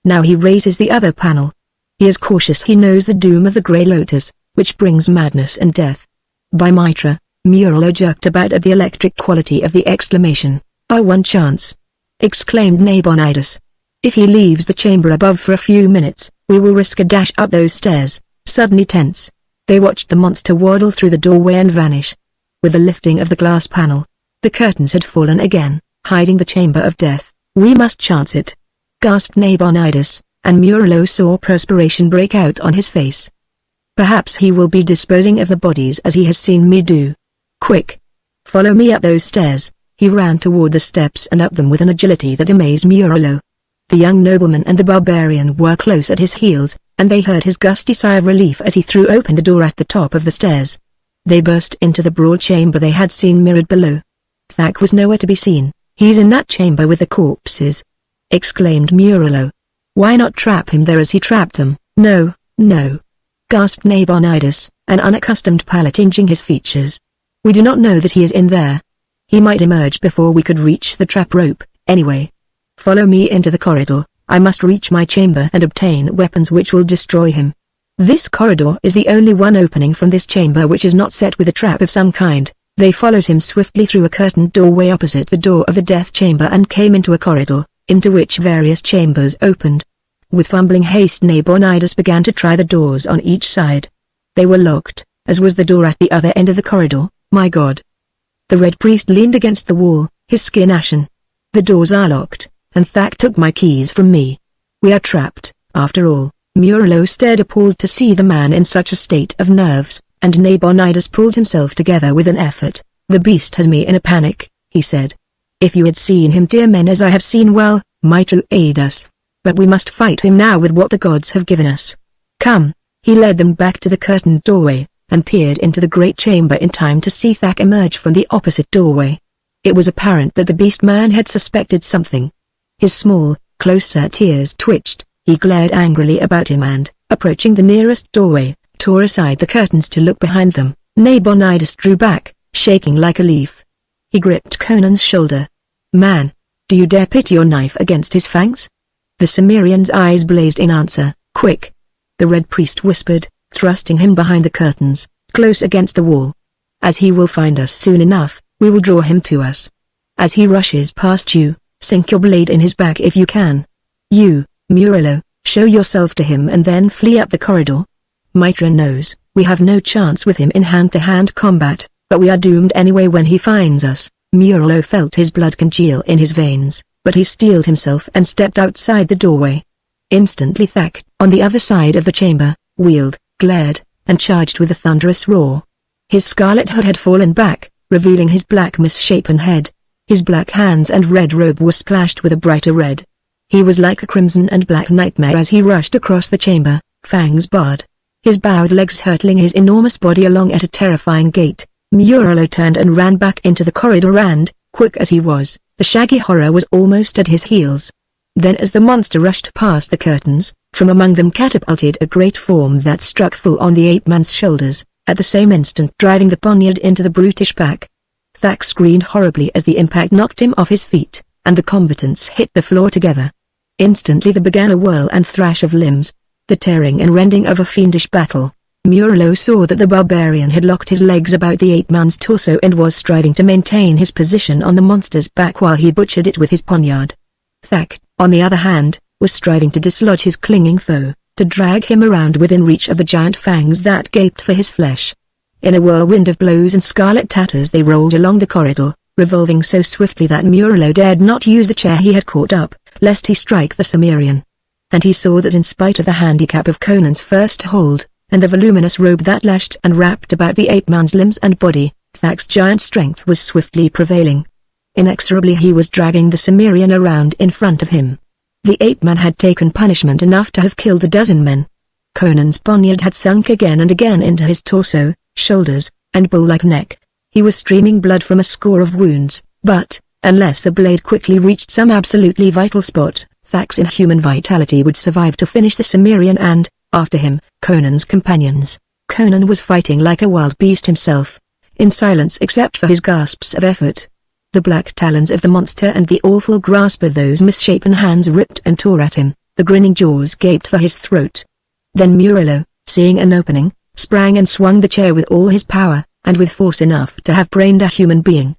Now he raises the other panel. He is cautious. He knows the doom of the Grey Lotus, which brings madness and death. By Mitra, Murilo jerked about at the electric quality of the exclamation. "Our one chance!" exclaimed Nabonidus. "If he leaves the chamber above for a few minutes, we will risk a dash up those stairs." Suddenly tense, they watched the monster waddle through the doorway and vanish. With the lifting of the glass panel, the curtains had fallen again, hiding the chamber of death. "We must chance it," gasped Nabonidus, and Murilo saw perspiration break out on his face. "Perhaps he will be disposing of the bodies as he has seen me do. Quick! Follow me up those stairs." He ran toward the steps and up them with an agility that amazed Murilo. The young nobleman and the barbarian were close at his heels, and they heard his gusty sigh of relief as he threw open the door at the top of the stairs. They burst into the broad chamber they had seen mirrored below. "Thak was nowhere to be seen. He's in that chamber with the corpses," exclaimed Murilo. "Why not trap him there as he trapped them?" "No, no," gasped Nabonidus, an unaccustomed pallor tinging his features. "We do not know that he is in there. He might emerge before we could reach the trap rope, anyway. Follow me into the corridor. I must reach my chamber and obtain weapons which will destroy him. This corridor is the only one opening from this chamber which is not set with a trap of some kind." They followed him swiftly through a curtained doorway opposite the door of the death chamber and came into a corridor, into which various chambers opened. With fumbling haste Nabonidus began to try the doors on each side. They were locked, as was the door at the other end of the corridor. "My God!" The Red Priest leaned against the wall, his skin ashen. "The doors are locked, and Thak took my keys from me. We are trapped, after all." Murilo stared appalled to see the man in such a state of nerves, and Nabonidus pulled himself together with an effort. "The beast has me in a panic," he said. "If you had seen him, dear men, as I have seen, well, might you aid us. But we must fight him now with what the gods have given us. Come." He led them back to the curtained doorway, and peered into the great chamber in time to see Thak emerge from the opposite doorway. It was apparent that the beast man had suspected something. His small, close-set ears twitched. He glared angrily about him and, approaching the nearest doorway, tore aside the curtains to look behind them. Nabonidus drew back, shaking like a leaf. He gripped Conan's shoulder. "Man, do you dare pit your knife against his fangs?" The Cimmerian's eyes blazed in answer. "Quick!" the Red Priest whispered, thrusting him behind the curtains, close against the wall. "As he will find us soon enough, we will draw him to us. As he rushes past you, sink your blade in his back if you can. You, Murilo, show yourself to him and then flee up the corridor. Mitra knows, we have no chance with him in hand-to-hand combat, but we are doomed anyway when he finds us." Murilo felt his blood congeal in his veins, but he steeled himself and stepped outside the doorway. Instantly Thak, on the other side of the chamber, wheeled, glared, and charged with a thunderous roar. His scarlet hood had fallen back, revealing his black misshapen head. His black hands and red robe were splashed with a brighter red. He was like a crimson and black nightmare as he rushed across the chamber, fangs bared. His bowed legs hurtling his enormous body along at a terrifying gait. Murilo turned and ran back into the corridor and, quick as he was, the shaggy horror was almost at his heels. Then as the monster rushed past the curtains, from among them catapulted a great form that struck full on the ape-man's shoulders, at the same instant driving the poniard into the brutish back. Thak screamed horribly as the impact knocked him off his feet, and the combatants hit the floor together. Instantly there began a whirl and thrash of limbs, the tearing and rending of a fiendish battle. Murilo saw that the barbarian had locked his legs about the ape-man's torso and was striving to maintain his position on the monster's back while he butchered it with his poniard. Thak, on the other hand, was striving to dislodge his clinging foe, to drag him around within reach of the giant fangs that gaped for his flesh. In a whirlwind of blows and scarlet tatters they rolled along the corridor, revolving so swiftly that Murilo dared not use the chair he had caught up, lest he strike the Cimmerian. And he saw that in spite of the handicap of Conan's first hold, and the voluminous robe that lashed and wrapped about the ape-man's limbs and body, Thak's giant strength was swiftly prevailing. Inexorably he was dragging the Cimmerian around in front of him. The ape-man had taken punishment enough to have killed a dozen men. Conan's poniard had sunk again and again into his torso, shoulders, and bull-like neck. He was streaming blood from a score of wounds, but, unless the blade quickly reached some absolutely vital spot, Thak's inhuman vitality would survive to finish the Cimmerian and, after him, Conan's companions. Conan was fighting like a wild beast himself, in silence except for his gasps of effort. The black talons of the monster and the awful grasp of those misshapen hands ripped and tore at him, the grinning jaws gaped for his throat. Then Murillo, seeing an opening, sprang and swung the chair with all his power, and with force enough to have brained a human being.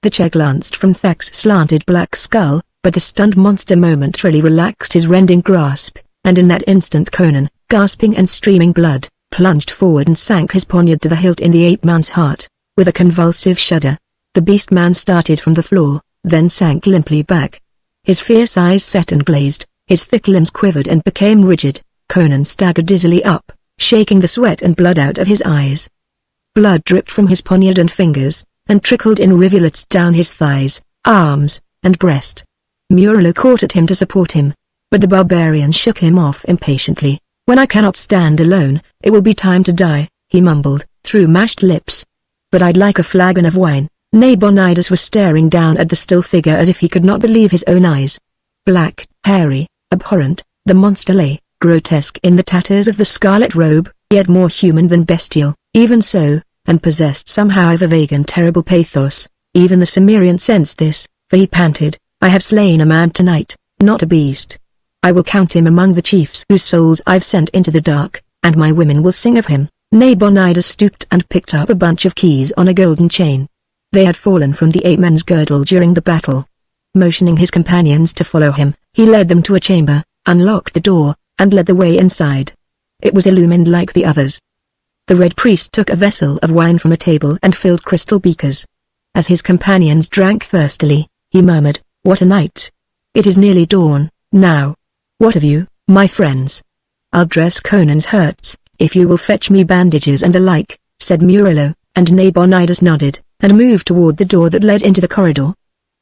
The chair glanced from Thak's slanted black skull, but the stunned monster momentarily relaxed his rending grasp, and in that instant Conan, gasping and streaming blood, plunged forward and sank his poniard to the hilt in the ape-man's heart. With a convulsive shudder, the beast-man started from the floor, then sank limply back. His fierce eyes set and glazed, his thick limbs quivered and became rigid. Conan staggered dizzily up, shaking the sweat and blood out of his eyes. Blood dripped from his poniard and fingers, and trickled in rivulets down his thighs, arms, and breast. Murillo caught at him to support him, but the barbarian shook him off impatiently. "When I cannot stand alone, it will be time to die," he mumbled, through mashed lips. "But I'd like a flagon of wine." Nabonidus was staring down at the still figure as if he could not believe his own eyes. Black, hairy, abhorrent, the monster lay, grotesque in the tatters of the scarlet robe, yet more human than bestial, even so, and possessed somehow of a vague and terrible pathos. Even the Cimmerian sensed this, for he panted, "I have slain a man tonight, not a beast. I will count him among the chiefs whose souls I've sent into the dark, and my women will sing of him." Nabonidus stooped and picked up a bunch of keys on a golden chain. They had fallen from the ape-man's girdle during the battle. Motioning his companions to follow him, he led them to a chamber, unlocked the door, and led the way inside. It was illumined like the others. The Red Priest took a vessel of wine from a table and filled crystal beakers. As his companions drank thirstily, he murmured, "What a night! It is nearly dawn, now. What of you, my friends?" "I'll dress Conan's hurts, if you will fetch me bandages and the like," said Murillo, and Nabonidus nodded, and moved toward the door that led into the corridor.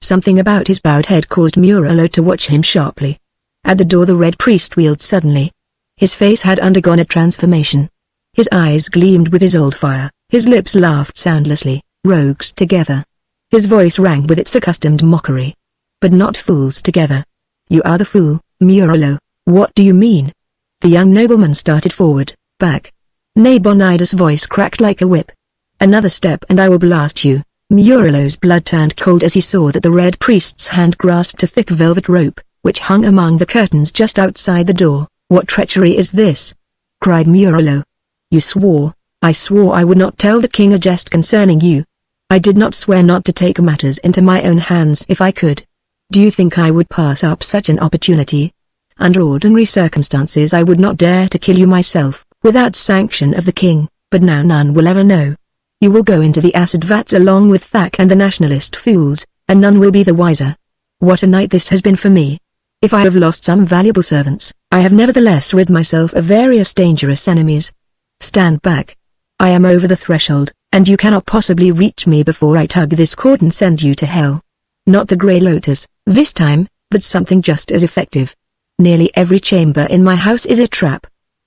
Something about his bowed head caused Murillo to watch him sharply. At the door the Red Priest wheeled suddenly. His face had undergone a transformation. His eyes gleamed with his old fire, his lips laughed soundlessly, rogues together. His voice rang with its accustomed mockery. "But not fools together." "You are the fool, Murillo. What do you mean?" The young nobleman started forward, back. Nabonidus' voice cracked like a whip. "Another step and I will blast you." Murillo's blood turned cold as he saw that the Red Priest's hand grasped a thick velvet rope, which hung among the curtains just outside the door. "What treachery is this?" cried Murillo. "You swore." "I swore I would not tell the king a jest concerning you. I did not swear not to take matters into my own hands if I could. Do you think I would pass up such an opportunity? Under ordinary circumstances I would not dare to kill you myself, without sanction of the king, but now none will ever know. You will go into the acid vats along with Thak and the nationalist fools, and none will be the wiser. What a night this has been for me. If I have lost some valuable servants, I have nevertheless rid myself of various dangerous enemies. Stand back. I am over the threshold, and you cannot possibly reach me before I tug this cord and send you to hell. Not the Grey Lotus, this time, but something just as effective. Nearly every chamber in my house is a trap.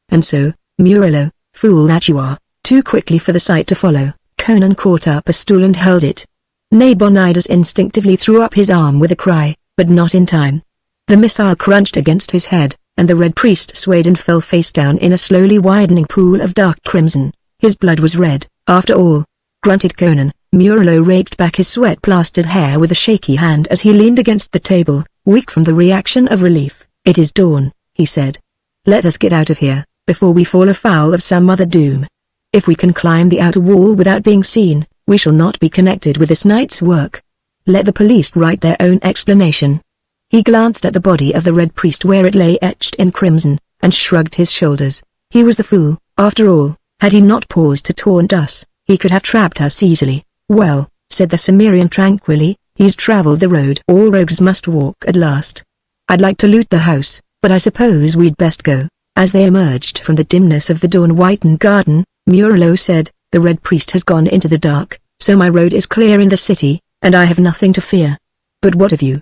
And so, Murillo, fool that you are, too quickly for the sight to follow, Conan caught up a stool and held it. Nabonidus instinctively threw up his arm with a cry, but not in time. The missile crunched against his head, and the Red Priest swayed and fell face down in a slowly widening pool of dark crimson. His blood was red, after all, grunted Conan. Murillo raked back his sweat-plastered hair with a shaky hand as he leaned against the table, weak from the reaction of relief. "It is dawn," he said. "Let us get out of here, before we fall afoul of some other doom. If we can climb the outer wall without being seen, we shall not be connected with this night's work. Let the police write their own explanation." He glanced at the body of the Red Priest where it lay etched in crimson, and shrugged his shoulders. He was the fool, after all. Had he not paused to taunt us, he could have trapped us easily. "Well," said the Cimmerian tranquilly, "he's traveled the road all rogues must walk at last. I'd like to loot the house, but I suppose we'd best go." As they emerged from the dimness of the dawn-whitened garden, Murillo said, "The Red Priest has gone into the dark, so my road is clear in the city, and I have nothing to fear. But what of you?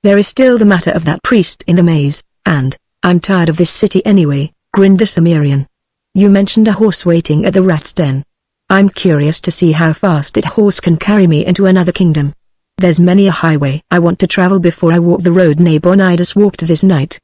There is still the matter of that priest in the maze, and, I'm tired of this city anyway," grinned the Cimmerian. "You mentioned a horse waiting at the rat's den. I'm curious to see how fast that horse can carry me into another kingdom. There's many a highway I want to travel before I walk the road Nabonidus walked this night."